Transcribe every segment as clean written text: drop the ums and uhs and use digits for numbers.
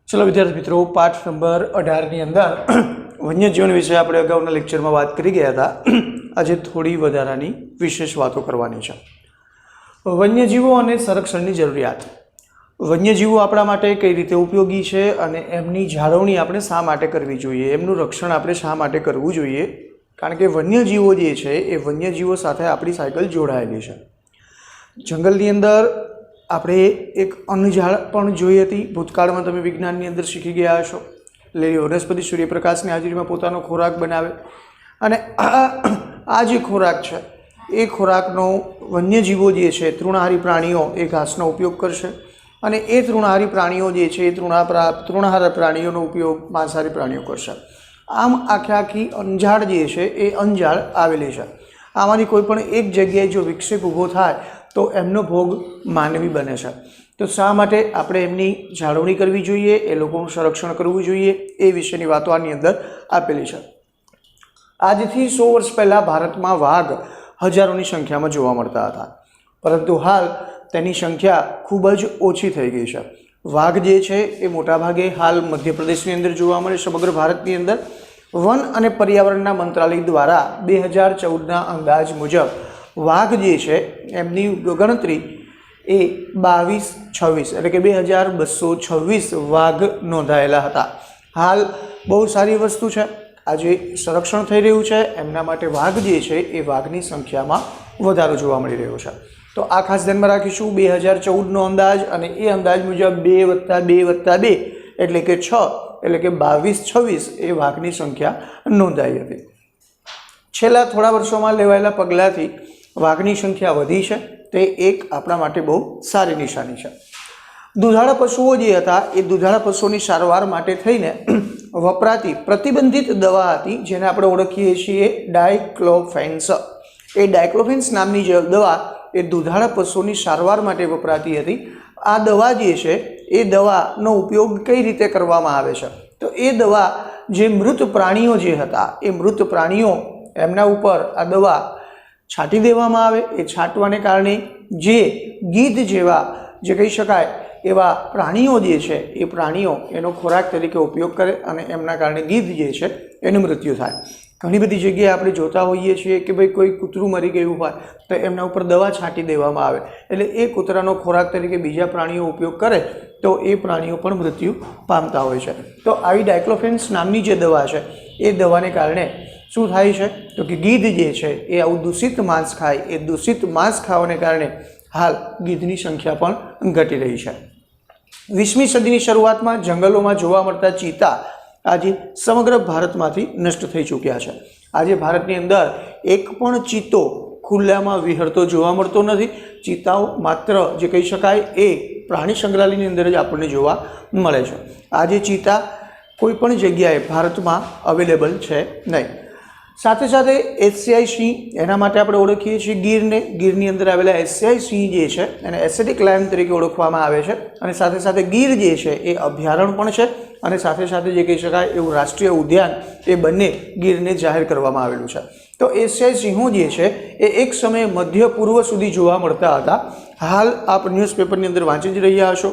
चलो विद्यार्थी मित्रों, पाठ नंबर 18 अंदर वन्यजीवन विषय આપણે અગાઉના લેક્ચરમાં વાત કરી ગયા હતા। આજે થોડી વધારાની વિશેષ વાતો કરવાની છે। વન્યજીવો અને સંરક્ષણની જરૂરિયાત। વન્યજીવો આપણા માટે કઈ રીતે ઉપયોગી છે અને એમની જાળવણી આપણે શા માટે કરવી જોઈએ, એમનું રક્ષણ આપણે શા માટે કરવું જોઈએ, કારણ કે વન્યજીવો જે છે એ વન્યજીવો સાથે આપણી સાયકલ જોડાયેલી છે। જંગલની અંદર આપણે એક અન્નજાળ પણ જોઈ હતી। ભૂતકાળમાં તમે વિજ્ઞાનની અંદર શીખી ગયા હશો। લીલી વનસ્પતિ સૂર્યપ્રકાશની હાજરીમાં પોતાનો ખોરાક બનાવે અને આ જે ખોરાક છે એ ખોરાકનો વન્યજીવો જે છે, તૃણાહારી પ્રાણીઓ, એ ઘાસનો ઉપયોગ કરશે અને એ તૃણાહારી પ્રાણીઓ જે છે એ તૃણાહારી પ્રાણીઓનો ઉપયોગ માંસાહારી પ્રાણીઓ કરશે। આમ આખી અંજાળ જે છે એ અંજાળ આવેલી છે। આમાંથી કોઈ પણ એક જગ્યાએ જો વિક્ષેપ ઊભો થાય તો એમનો ભોગ માનવી બને છે। તો શા માટે આપણે એમની જાળવણી કરવી જોઈએ, એ લોકોનું સંરક્ષણ કરવું જોઈએ, એ વિશેની વાતો આની અંદર આપેલી છે। આજથી 100 વર્ષ પહેલાં ભારતમાં વાઘ હજારોની સંખ્યામાં જોવા મળતા હતા, પરંતુ હાલ તેની સંખ્યા ખૂબ જ ઓછી થઈ ગઈ છે। વાઘ જે છે એ મોટાભાગે હાલ મધ્યપ્રદેશની અંદર જોવા મળે। સમગ્ર ભારતની અંદર વન અને પર્યાવરણના મંત્રાલય દ્વારા 2014ના અંદાજ મુજબ વાઘ જે છે એમની ગણતરી એ 2226 એટલે કે 2226 વાઘ નોંધાયેલા હતા। હાલ બહુ સારી વસ્તુ છે, આજે સંરક્ષણ થઈ રહ્યું છે, એમના માટે વાઘ જે છે એ વાઘની સંખ્યામાં વધારો જોવા મળી રહ્યો છે। તો આ ખાસ ધ્યાનમાં રાખીશું। 2014નો અંદાજ અને એ અંદાજ મુજબ 2+2+2 એટલે કે 6 એટલે કે 2226 એ વાઘની સંખ્યા નોંધાઈ હતી। છેલ્લા થોડા વર્ષોમાં લેવાયેલા પગલાંથી વાઘની સંખ્યા વધી છે, તે એક આપણા માટે બહુ સારી નિશાની છે। દુધાળા પશુઓ જે હતા એ દુધાળા પશુઓની સારવાર માટે થઈને વપરાતી પ્રતિબંધિત દવા હતી, જેને આપણે ઓળખીએ છીએ ડાયક્લોફેન્સ। એ ડાયક્લોફેન્સ નામની જે દવા એ દુધાળા પશુઓની સારવાર માટે વપરાતી હતી। આ દવા જે છે એ દવાનો ઉપયોગ કઈ રીતે કરવામાં આવે છે, તો એ દવા જે મૃત પ્રાણીઓ જે હતા એ મૃત પ્રાણીઓ એમના ઉપર આ દવા છાંટી દેવામાં આવે। એ છાંટવાને કારણે જે ગીધ જેવા જે કહી શકાય એવા પ્રાણીઓ જે છે એ પ્રાણીઓ એનો ખોરાક તરીકે ઉપયોગ કરે અને એમના કારણે ગીધ જે છે એનું મૃત્યુ થાય। ઘણી બધી જગ્યાએ આપણે જોતા હોઈએ છીએ કે ભાઈ કોઈ કૂતરું મરી ગયું હોય તો એમના ઉપર દવા છાંટી દેવામાં આવે, એટલે એ કૂતરાનો ખોરાક તરીકે બીજા પ્રાણીઓ ઉપયોગ કરે તો એ પ્રાણીઓ પણ મૃત્યુ પામતા હોય છે। તો આવી ડાયક્લોફેન્સ નામની જે દવા છે એ દવાને કારણે શું થાય છે તો કે ગીધ જે છે એ આવું દૂષિત માંસ ખાય, એ દૂષિત માંસ ખાવાને કારણે હાલ ગીધની સંખ્યા પણ ઘટી રહી છે। 20મી સદીની શરૂઆતમાં જંગલોમાં જોવા મળતા ચિત્તા આજે સમગ્ર ભારતમાંથી નષ્ટ થઈ ચૂક્યા છે। આજે ભારતની અંદર એક પણ ચિત્તો ખુલ્લામાં વિહરતો જોવા મળતો નથી। ચિત્તાઓ માત્ર જે કહી શકાય એ પ્રાણી સંગ્રહાલયની અંદર જ આપણને જોવા મળે છે। આજે ચિત્તા કોઈ પણ જગ્યાએ ભારતમાં અવેલેબલ છે નહીં। સાથે સાથે એશિયાઈ સિંહ, એના માટે આપણે ઓળખીએ છીએ ગીરને। ગીરની અંદર આવેલા એશિયાઈ સિંહ જે છે એને એશિયાટિક લાયન તરીકે ઓળખવામાં આવે છે, અને સાથે સાથે ગીર જે છે એ અભયારણ્ય પણ છે, અને સાથે સાથે જે કહી શકાય એવું રાષ્ટ્રીય ઉદ્યાન, એ બંને ગીરને જાહેર કરવામાં આવેલું છે। તો એશિયાઈ સિંહો જે છે એ એક સમયે મધ્ય પૂર્વ સુધી જોવા મળતા હતા। હાલ આપ ન્યૂઝપેપરની અંદર વાંચી જ રહ્યા હશો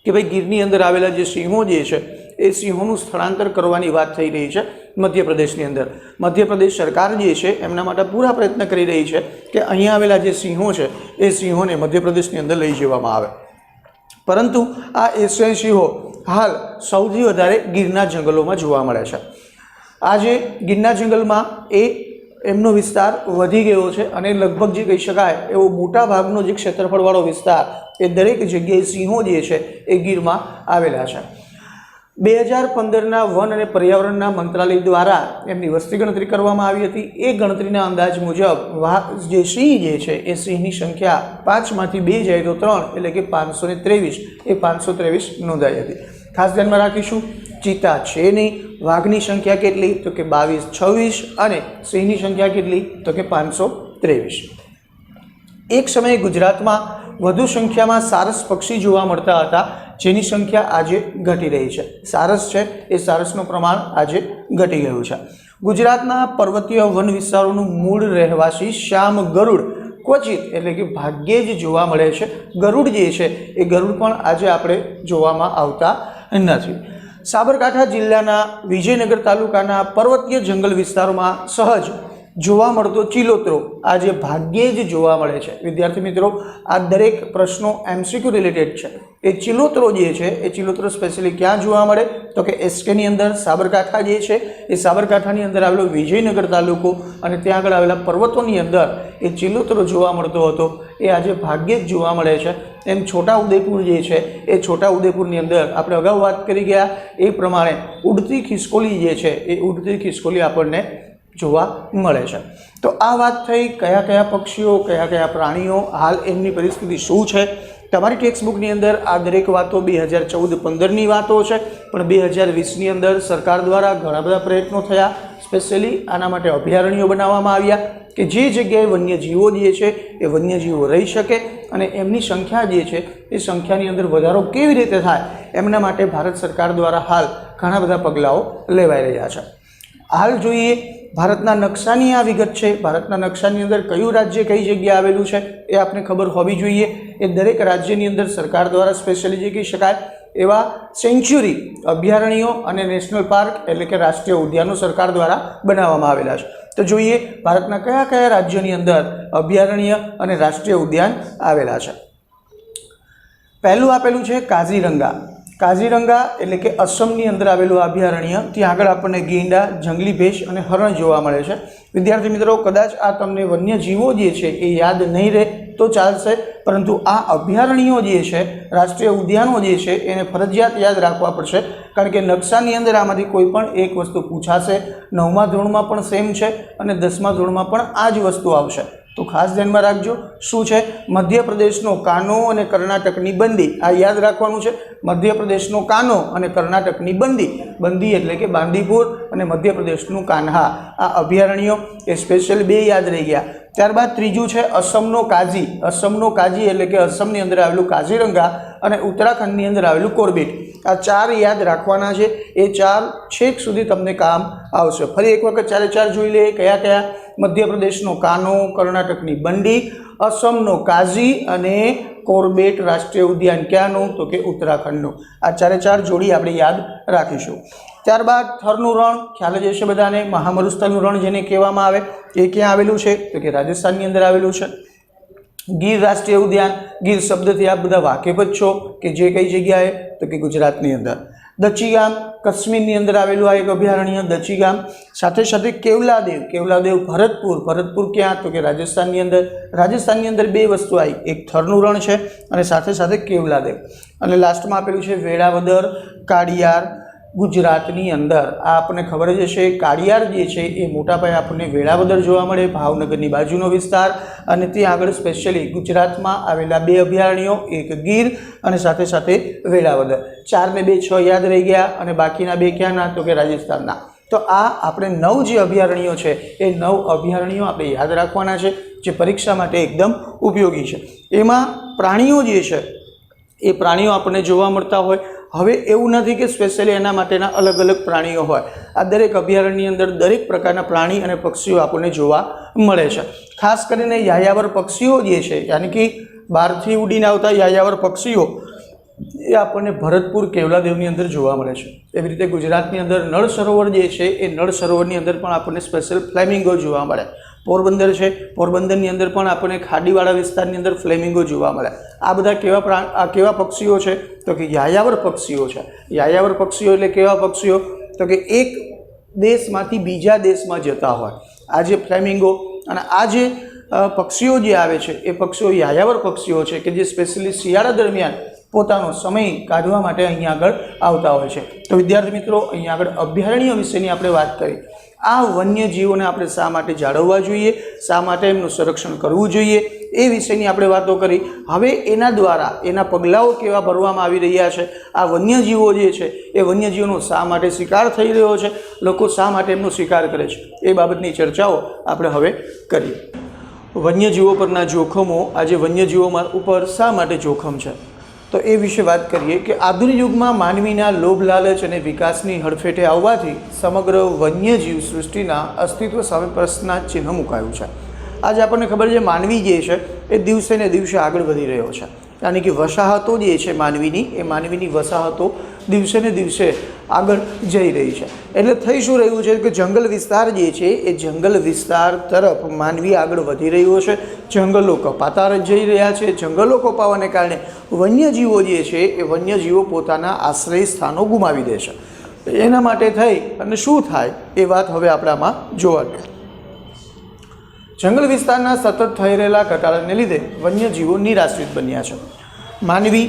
કે ભાઈ ગીરની અંદર આવેલા જે સિંહો જે છે એ સિંહોનું સ્થળાંતર કરવાની વાત થઈ રહી છે મધ્યપ્રદેશની અંદર। મધ્યપ્રદેશ સરકાર જે છે એમના માટે પૂરા પ્રયત્ન કરી રહી છે કે અહીંયા આવેલા જે સિંહો છે એ સિંહોને મધ્યપ્રદેશની અંદર લઈ જવામાં આવે, પરંતુ આ એશિયાઈ સિંહો હાલ સૌથી વધારે ગીરના જંગલોમાં જોવા મળે છે। આજે ગીરના જંગલમાં એમનો વિસ્તાર વધી ગયો છે અને લગભગ જે કહી શકાય એવો મોટા ભાગનો જે ક્ષેત્રફળવાળો વિસ્તાર એ દરેક જગ્યાએ સિંહો જે છે એ ગીરમાં આવેલા છે। 2015ના વન અને પર્યાવરણના મંત્રાલય દ્વારા એમની વસ્તી ગણતરી કરવામાં આવી હતી। એ ગણતરીના અંદાજ મુજબ જે સિંહ જે છે એ સિંહની સંખ્યા 5માંથી 2 જાય તો 3 એટલે કે 523 એ 523 નોંધાઈ હતી। ખાસ ધ્યાનમાં રાખીશું, ચિત્તા છે નહીં। વાઘની સંખ્યા કેટલી તો કે 2226 અને સિંહની સંખ્યા કેટલી તો કે 523। એક સમયે ગુજરાતમાં વધુ સંખ્યામાં સારસ પક્ષી જોવા મળતા હતા, જેની સંખ્યા આજે ઘટી રહી છે। સારસ છે એ સારસનું પ્રમાણ આજે ઘટી ગયું છે। ગુજરાતના પર્વતીય વન વિસ્તારોનું મૂળ રહેવાસી શ્યામ ગરુડ ક્વચિત એટલે કે ભાગ્યે જ જોવા મળે છે। ગરુડ જે છે એ ગરુડ પણ આજે આપણે જોવામાં આવતા નથી। સાબરકાંઠા જિલ્લાના વિજયનગર તાલુકાના પર્વતીય જંગલ વિસ્તારોમાં સહજ જોવા મળતો ચિલોતરો આજે ભાગ્યે જ જોવા મળે છે। વિદ્યાર્થી મિત્રો, આ દરેક પ્રશ્નો MCQ રિલેટેડ છે। એ ચિલોતરો જે છે એ ચિલોતરો સ્પેશિયલી ક્યાં જોવા મળે તો કે SKની અંદર સાબરકાંઠા જે છે એ સાબરકાંઠાની અંદર આવેલો વિજયનગર તાલુકો અને ત્યાં આગળ આવેલા પર્વતોની અંદર એ ચિલોતરો જોવા મળતો હતો, એ આજે ભાગ્યે જ જોવા મળે છે। એમ છોટાઉદેપુર જે છે એ છોટાઉદેપુરની અંદર આપણે અગાઉ વાત કરી ગયા એ પ્રમાણે ઉડતી ખિસકોલી જે છે એ ઉડતી ખિસકોલી આપણને જોવા મળે છે। તો આ વાત થઈ કયા કયા પક્ષીઓ, કયા કયા પ્રાણીઓ, હાલ એમની પરિસ્થિતિ શું છે। તમારી ટેક્સ્ટબુકની અંદર આ દરેક વાતો 2014-15ની વાતો છે, પણ 2020ની અંદર સરકાર દ્વારા ઘણા બધા પ્રયત્નો થયા। સ્પેશિયલી આના માટે અભયારણ્યો બનાવવામાં આવ્યા કે જે જગ્યાએ વન્યજીવો જે છે એ વન્યજીવો રહી શકે અને એમની સંખ્યા જે છે એ સંખ્યાની અંદર વધારો કેવી રીતે થાય એમના માટે ભારત સરકાર દ્વારા હાલ ઘણા બધા પગલાઓ લેવાઈ રહ્યા છે। હાલ જોઈએ ભારતના નકશાની આ વિગત છે। ભારતના નકશાની અંદર કયું રાજ્ય કઈ જગ્યાએ આવેલું છે એ આપને ખબર હોવી જોઈએ। એ દરેક રાજ્યની અંદર સરકાર દ્વારા સ્પેશિયલી જે કહી શકાય એવા સેન્ચ્યુરી, અભયારણ્યો અને નેશનલ પાર્ક એટલે કે રાષ્ટ્રીય ઉદ્યાનો સરકાર દ્વારા બનાવવામાં આવેલા છે। તો જોઈએ ભારતના કયા કયા રાજ્યોની અંદર અભયારણ્ય અને રાષ્ટ્રીય ઉદ્યાન આવેલા છે। પહેલું આપેલું છે કાઝીરંગા। કાઝીરંગા એટલે કે અસમની અંદર આવેલું અભયારણ્ય, ત્યાં આગળ આપણને ગેંડા, જંગલી ભેંસ અને હરણ જોવા મળે છે। વિદ્યાર્થી મિત્રો, કદાચ આ તમને વન્યજીવો જે છે એ યાદ નહીં રહે તો ચાલશે, પરંતુ આ અભયારણ્યો જે છે, રાષ્ટ્રીય ઉદ્યાનો જે છે એને ફરજિયાત યાદ રાખવા પડશે, કારણ કે નકશાની અંદર આમાંથી કોઈ પણ એક વસ્તુ પૂછાશે। 9મા ધોરણમાં પણ સેમ છે અને 10મા ધોરણમાં પણ આ જ વસ્તુ આવશે, તો ખાસ ધ્યાનમાં રાખજો। શું છે? મધ્યપ્રદેશનો કાનો અને કર્ણાટકની બંદી, આ યાદ રાખવાનું છે। મધ્યપ્રદેશનો કાનો અને કર્ણાટકની બંદી, બંદી એટલે કે બાંદીપુર અને મધ્યપ્રદેશનું કાન્હા, આ અભયારણ્યો એ સ્પેશિયલ બે યાદ રહી ગયા। ત્યારબાદ ત્રીજું છે અસમનો કાઝી। અસમનો કાઝી એટલે કે અસમની અંદર આવેલું કાઝીરંગા અને ઉત્તરાખંડની અંદર આવેલું કોર્બેટ, આ ચાર યાદ રાખવાના છે। એ ચાર છેક સુધી તમને કામ આવશે। ફરી એક વખત ચારે ચાર જોઈ લઈએ કયા કયા? મધ્યપ્રદેશનો કાનો, કર્ણાટકની બંડી, અસમનો કાઝી અને કોર્બેટ રાષ્ટ્રીય ઉદ્યાન ક્યાંનું તો કે ઉત્તરાખંડનું। આ ચારે ચાર જોડી આપણે યાદ રાખીશું। ત્યારબાદ થરનું રણ, ખ્યાલ જ હશે બધાને, મહામરુસ્થળનું રણ જેને કહેવામાં આવે, એ ક્યાં આવેલું છે તો કે રાજસ્થાનની અંદર આવેલું છે। ગીર રાષ્ટ્રીય ઉદ્યાન, ગીર શબ્દથી આપ બધા વાકેફ જ છો કે જે કઈ જગ્યાએ તો કે ગુજરાતની અંદર। દચીગામ, કાશ્મીરની અંદર આવેલું આ એક અભયારણ્ય દચીગામ। સાથે સાથે કેવલાદેવ, કેવલાદેવ ભરતપુર, ભરતપુર ક્યાં તો કે રાજસ્થાનની અંદર। રાજસ્થાનની અંદર બે વસ્તુ આવી, એક થરનું રણ છે અને સાથે સાથે કેવલાદેવ। અને લાસ્ટમાં આપેલું છે વેળાવદર, કાળિયાર, ગુજરાતની અંદર। આ આપણને ખબર જ હશે, કાળિયાર જે છે એ મોટા પાયે આપણને વેળાવદર જોવા મળે, ભાવનગરની બાજુનો વિસ્તાર, અને ત્યાં આગળ સ્પેશિયલી ગુજરાતમાં આવેલા બે અભયારણ્યો, એક ગીર અને સાથે સાથે વેળાવદર। 4 ને 2 6 યાદ રહી ગયા અને બાકીના બે ક્યાંના તો કે રાજસ્થાનના। તો આ આપણે 9 જે અભયારણ્યો છે એ 9 અભયારણ્યો આપણે યાદ રાખવાના છે, જે પરીક્ષા માટે એકદમ ઉપયોગી છે। એમાં પ્રાણીઓ જે છે એ પ્રાણીઓ આપણને જોવા મળતા હોય। હવે એવું નથી કે સ્પેશિયલી એના માટેના અલગ અલગ પ્રાણીઓ હોય, આ દરેક અભયારણ્યની અંદર દરેક પ્રકારના પ્રાણી અને પક્ષીઓ આપણને જોવા મળે છે। ખાસ કરીને યાયાવર પક્ષીઓ જે છે, યાની કે બહારથી ઉડીને આવતા યાયાવર પક્ષીઓ એ આપણને ભરતપુર, કેવલાદેવની અંદર જોવા મળે છે। એવી રીતે ગુજરાતની અંદર નળ સરોવર જે છે એ નળ સરોવરની અંદર પણ આપણને સ્પેશિયલ ફ્લેમિંગો જોવા મળે। પોરબંદર છે, પોરબંદરની અંદર પણ આપણને ખાડીવાળા વિસ્તારની અંદર ફ્લેમિંગો જોવા મળે। આ બધા કેવા પક્ષીઓ છે તો કે યાયાવર પક્ષીઓ છે। યાયાવર પક્ષીઓ એટલે કેવા પક્ષીઓ તો કે એક દેશમાંથી બીજા દેશમાં જતા હોય આ જે ફ્લેમિંગો, અને આ જે પક્ષીઓ જે આવે છે એ પક્ષીઓ યાયાવર પક્ષીઓ છે કે જે સ્પેશિયલી શિયાળા દરમિયાન પોતાનો સમય કાઢવા માટે અહીંયા આગળ આવતા હોય છે। તો વિદ્યાર્થી મિત્રો, અહીંયા આગળ અભયારણ્ય વિશેની આપણે વાત કરી। આ વન્યજીવોને આપણે શા માટે જાળવવા જોઈએ, શા માટે એમનું સંરક્ષણ કરવું જોઈએ એ વિશેની આપણે વાતો કરી। હવે એના દ્વારા એના પગલાઓ કેવા ભરવામાં આવી રહ્યા છે, આ વન્યજીવો જે છે એ વન્યજીવોનો શા માટે શિકાર થઈ રહ્યો છે, લોકો શા માટે એમનો શિકાર કરે છે, એ બાબતની ચર્ચાઓ આપણે હવે કરીએ। વન્યજીવો પરના જોખમો, આજે વન્યજીવો ઉપર શા માટે જોખમ છે તો એ વિશે વાત કરીએ કે આધુનિક યુગમાં માનવીના લોભ, લાલચ અને વિકાસની હડફેટે આવવાથી સમગ્ર વન્યજીવ સૃષ્ટિના અસ્તિત્વ સામે પ્રશ્નાચિહ્ન મુકાયું છે। આજે આપણને ખબર છે માનવી જે છે એ દિવસે ને દિવસે આગળ વધી રહ્યો છે, યાની કે વસાહતો જે છે માનવીની, એ માનવીની વસાહતો દિવસે ને દિવસે આગળ જઈ રહી છે. એટલે થઈ શું રહ્યું છે કે જંગલ વિસ્તાર જે છે એ જંગલ વિસ્તાર તરફ માનવી આગળ વધી રહ્યો છે. જંગલો કપાતા જઈ રહ્યા છે. જંગલો કપાવાને કારણે વન્યજીવો જે છે એ વન્યજીવો પોતાના આશ્રય સ્થાનો ગુમાવી દે છે. એના માટે થઈ અને શું થાય એ વાત હવે આપણે આમાં જોવાની. જંગલ વિસ્તારના સતત થઈ રહેલા ઘટાડાને લીધે વન્યજીવો નિરાશ્રિત બન્યા છે. માનવી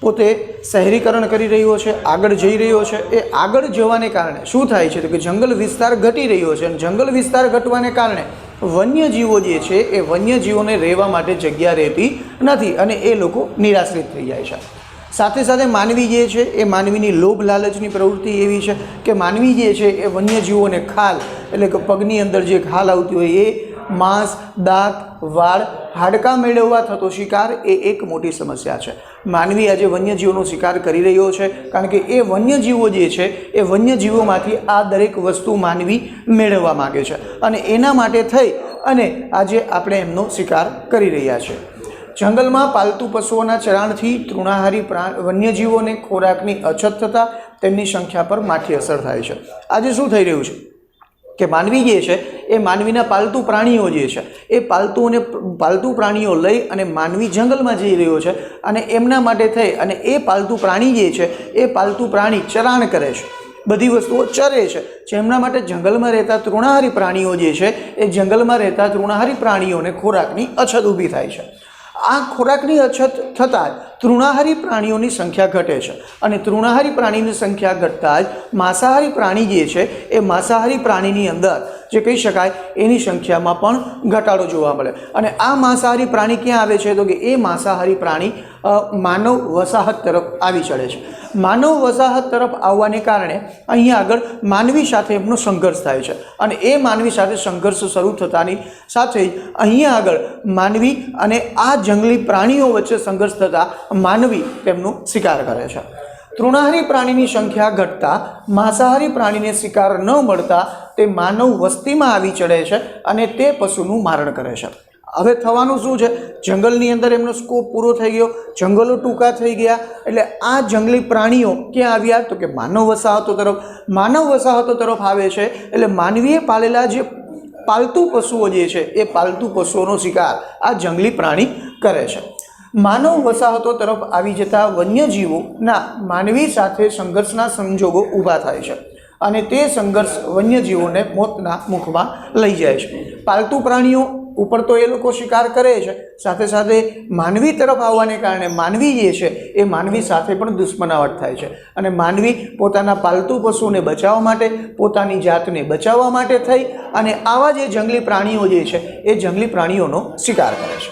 પોતે શહેરીકરણ કરી રહ્યો છે, આગળ જઈ રહ્યો છે. એ આગળ જવાને કારણે શું થાય છે તો કે જંગલ વિસ્તાર ઘટી રહ્યો છે અને જંગલ વિસ્તાર ઘટવાને કારણે વન્યજીવો જે છે એ વન્યજીવોને રહેવા માટે જગ્યા રહેતી નથી અને એ લોકો નિરાશ્રિત થઈ જાય છે. સાથે સાથે માનવી જે છે એ માનવીની લોભ લાલચની પ્રવૃત્તિ એવી છે કે માનવી જે છે એ વન્યજીવોને ખાલ એટલે કે પગની અંદર જે ખાલ આવતી હોય એ માંસ, દાંત, વાળ, હાડકાં મેળવવા થતો શિકાર એ એક મોટી સમસ્યા છે. માનવી આજે વન્યજીવોનો શિકાર કરી રહ્યો છે કારણ કે એ વન્યજીવો જે છે એ વન્યજીવોમાંથી આ દરેક વસ્તુ માનવી મેળવવા માગે છે અને એના માટે થઈ અને આજે આપણે એમનો શિકાર કરી રહ્યા છીએ. જંગલમાં પાલતુ પશુઓના ચરાણથી તૃણાહારી વન્યજીવોને ખોરાકની અછત થતાં તેમની સંખ્યા પર માઠી અસર થાય છે. આજે શું થઈ રહ્યું છે કે માનવી જે છે એ માનવીના પાલતુ પ્રાણીઓ જે છે એ પાલતુ પ્રાણીઓ લઈ અને માનવી જંગલમાં જઈ રહ્યો છે અને એમના માટે થઈ અને એ પાલતુ પ્રાણી જે છે એ પાલતુ પ્રાણી ચરાણ કરે છે, બધી વસ્તુઓ ચરે છે. જેમના માટે જંગલમાં રહેતા તૃણાહારી પ્રાણીઓ જે છે એ જંગલમાં રહેતા તૃણાહારી પ્રાણીઓને ખોરાકની અછત ઊભી થાય છે. આ ખોરાકની અછત થતાં જ તૃણાહારી પ્રાણીઓની સંખ્યા ઘટે છે અને તૃણાહારી પ્રાણીની સંખ્યા ઘટતાં જ માંસાહારી પ્રાણી જે છે એ માંસાહારી પ્રાણીની અંદર જે કહી શકાય એની સંખ્યામાં પણ ઘટાડો જોવા મળે. અને આ માંસાહારી પ્રાણી ક્યાં આવે છે તો કે એ માંસાહારી પ્રાણી માનવ વસાહત તરફ આવી ચડે છે. માનવ વસાહત તરફ આવવાને કારણે અહીંયા આગળ માનવી સાથે એમનો સંઘર્ષ થાય છે અને એ માનવી સાથે સંઘર્ષ શરૂ થતાની સાથે જ અહીંયા આગળ માનવી અને આ જંગલી પ્રાણીઓ વચ્ચે સંઘર્ષ થતાં માનવી તેમનો શિકાર કરે છે. તૃણાહારી પ્રાણીની સંખ્યા ઘટતા માંસાહારી પ્રાણીને શિકાર ન મળતા તે માનવ વસ્તીમાં આવી ચડે છે અને તે પશુનું મારણ કરે છે. હવે થવાનું શું છે, જંગલની અંદર એમનો સ્કોપ પૂરો થઈ ગયો, જંગલો ટૂંકા થઈ ગયા. એટલે આ જંગલી પ્રાણીઓ ક્યાં આવ્યા તો કે માનવ વસાહતો તરફ. માનવ વસાહતો તરફ આવે છે એટલે માનવીએ પાળેલા જે પાલતુ પશુઓ જે છે એ પાલતુ પશુઓનો શિકાર આ જંગલી પ્રાણી કરે છે. માનવ વસાહતો તરફ આવી જતા વન્યજીવોના માનવી સાથે સંઘર્ષના સંજોગો ઊભા થાય છે અને તે સંઘર્ષ વન્યજીવોને મોતના મુખમાં લઈ જાય છે. પાલતુ પ્રાણીઓ ઉપર તો એ લોકો શિકાર કરે છે, સાથે સાથે માનવી તરફ આવવાને કારણે માનવી જે છે એ માનવી સાથે પણ દુશ્મનાવટ થાય છે અને માનવી પોતાના પાલતુ પશુને બચાવવા માટે, પોતાની જાતને બચાવવા માટે થઈ અને આવા જે જંગલી પ્રાણીઓ જે છે એ જંગલી પ્રાણીઓનો શિકાર કરે છે.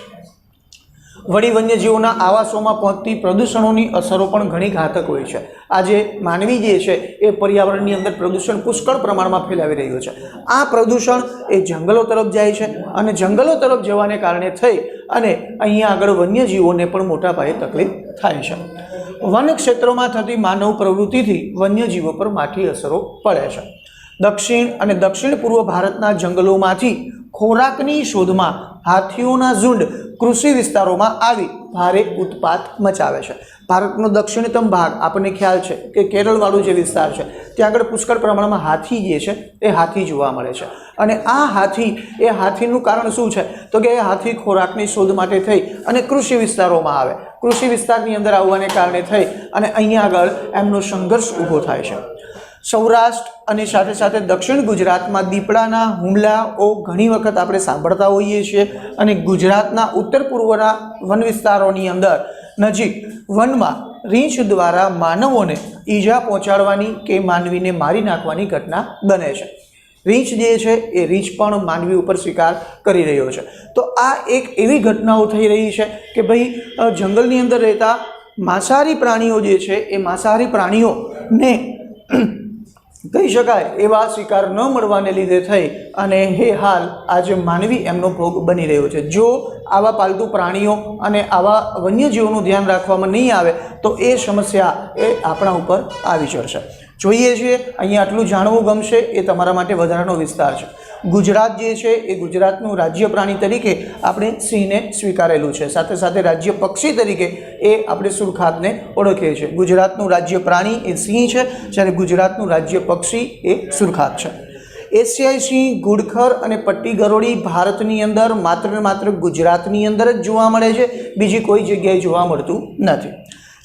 વળી વન્યજીવોના આવાસોમાં પહોંચતી પ્રદૂષણોની અસરો પણ ઘણી ઘાતક હોય છે. આજે માનવી જે છે એ પર્યાવરણની અંદર પ્રદૂષણ પુષ્કળ પ્રમાણમાં ફેલાવી રહ્યો છે. આ પ્રદૂષણ એ જંગલો તરફ જાય છે અને જંગલો તરફ જવાને કારણે થઈ અને અહીંયા આગળ વન્યજીવોને પણ મોટા પાયે તકલીફ થાય છે. વન ક્ષેત્રોમાં થતી માનવ પ્રવૃત્તિથી વન્યજીવો પર માઠી અસરો પડે છે. દક્ષિણ અને દક્ષિણ પૂર્વ ભારતના જંગલોમાંથી ખોરાકની શોધમાં હાથીઓના ઝુંડ કૃષિ વિસ્તારોમાં આવી ભારે ઉત્પાત મચાવે છે. ભારતનો દક્ષિણતમ ભાગ આપણને ખ્યાલ છે કે કેરળવાળું જે વિસ્તાર છે ત્યાં આગળ પુષ્કળ પ્રમાણમાં હાથી જે છે એ હાથી જોવા મળે છે અને આ હાથીનું કારણ શું છે તો કે એ હાથી ખોરાકની શોધ માટે થઈ અને કૃષિ વિસ્તારોમાં આવે. કૃષિ વિસ્તારની અંદર આવવાને કારણે થઈ અને અહીંયા આગળ એમનો સંઘર્ષ ઊભો થાય છે. સૌરાષ્ટ્ર અને સાથે સાથે દક્ષિણ ગુજરાતમાં દીપડાના હુમલાઓ ઘણી વખત આપણે સાંભળતા હોઈએ છીએ અને ગુજરાતના ઉત્તર પૂર્વના વન વિસ્તારોની અંદર નજીક વનમાં રીંછ દ્વારા માનવોને ઈજા પહોંચાડવાની કે માનવીને મારી નાખવાની ઘટના બને છે. રીંછ જે છે એ રીંછ પણ માનવી ઉપર શિકાર કરી રહ્યો છે. તો આ એક એવી ઘટનાઓ થઈ રહી છે કે ભાઈ જંગલની અંદર રહેતા માંસાહારી પ્રાણીઓ જે છે એ માંસાહારી પ્રાણીઓને કહી શકાય એવા શિકાર ન મળવાને લીધે થઈ અને એ હાલ આજે માનવી એમનો ભોગ બની રહ્યો છે. જો આવા પાલતુ પ્રાણીઓ અને આવા વન્યજીવોનું ધ્યાન રાખવામાં નહીં આવે તો એ સમસ્યા એ આપણા ઉપર આવી ચડશે. જોઈએ છીએ અહીંયા આટલું જાણવું ગમશે, એ તમારા માટે વધારાનો વિસ્તાર છે. ગુજરાત જે છે એ ગુજરાતનું રાજ્ય પ્રાણી તરીકે આપણે સિંહને સ્વીકારેલું છે, સાથે સાથે રાજ્ય પક્ષી તરીકે એ આપણે સુરખાબને ઓળખીએ છીએ। ગુજરાતનું રાજ્ય પ્રાણી એ સિંહ છે, જ્યારે ગુજરાતનું રાજ્ય પક્ષી એ સુરખાબ છે। એશિયાઈ સિંહ, ઘુડખર અને પટ્ટી ગરોળી ભારતની અંદર માત્ર ને માત્ર ગુજરાતની અંદર જ જોવા મળે છે, બીજી કોઈ જગ્યાએ જોવા મળતું નથી।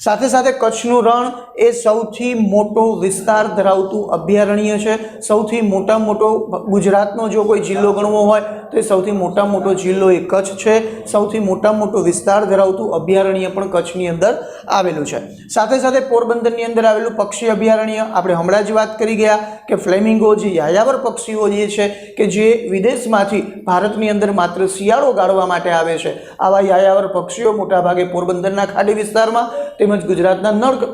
સાથે સાથે કચ્છનું રણ એ સૌથી મોટો વિસ્તાર ધરાવતું અભયારણ્ય છે। સૌથી મોટામાં મોટો ગુજરાતનો જો કોઈ જિલ્લો ગણવો હોય તો એ સૌથી મોટામાં મોટો જિલ્લો એ કચ્છ છે। સૌથી મોટામાં મોટો વિસ્તાર ધરાવતું અભયારણ્ય પણ કચ્છની અંદર આવેલું છે। સાથે સાથે પોરબંદરની અંદર આવેલું પક્ષી અભયારણ્ય આપણે હમણાં જ વાત કરી ગયા કે ફ્લેમિંગો જે યાયાવર પક્ષીઓ જે છે કે જે વિદેશમાંથી ભારતની અંદર માત્ર શિયાળો ગાળવા માટે આવે છે, આવા યાયાવર પક્ષીઓ મોટાભાગે પોરબંદરના ખાડી વિસ્તારમાં તેમજ ગુજરાતના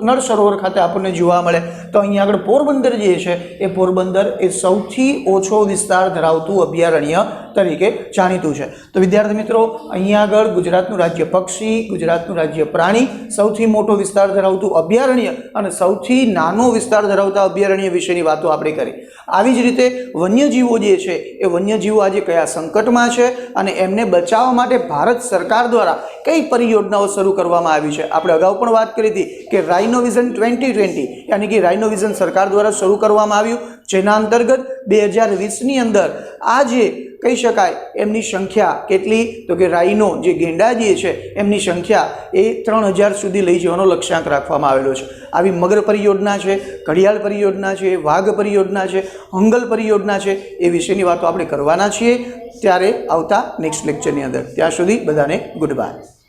નળ સરોવર ખાતે આપણને જોવા મળે। તો અહીંયા આગળ પોરબંદર જે છે એ પોરબંદર એ સૌથી ઓછો વિસ્તાર ધરાવતું અભયારણ્ય તરીકે જાણીતું છે। તો વિદ્યાર્થી મિત્રો, અહીંયા આગળ ગુજરાતનું રાજ્ય પક્ષી, ગુજરાતનું રાજ્ય પ્રાણી, સૌથી મોટો વિસ્તાર ધરાવતું અભયારણ્ય અને સૌથી નાનો વિસ્તાર ધરાવતા અભયારણ્ય વિશેની વાતો આપણે કરી। આવી જ રીતે વન્યજીવો જે છે એ વન્યજીવો આજે કયા સંકટમાં છે અને એમને બચાવવા માટે ભારત સરકાર દ્વારા કઈ પરિયોજનાઓ શરૂ કરવામાં આવી છે। આપણે અગાઉ પણ વાત કરી હતી કે રાઇનો વિઝન 2020 યાની કે રાઇનો વિઝન સરકાર દ્વારા શરૂ કરવામાં આવ્યું, જેના અંતર્ગત 2020ની અંદર આ જે કહી શકાય એમની સંખ્યા કેટલી, તો કે રાઇનો જે ગેંડા જે છે એમની સંખ્યા એ 3000 સુધી લઈ જવાનો લક્ષ્યાંક રાખવામાં આવેલો છે। આવી મગર પરિયોજના છે, ઘડિયાળ પરિયોજના છે, વાઘ પરિયોજના છે, હંગલ પરિયોજના છે, એ વિશેની વાતો આપણે કરવાના છીએ ત્યારે આવતા નેક્સ્ટ લેક્ચરની અંદર। ત્યાં સુધી બધાને ગુડ બાય।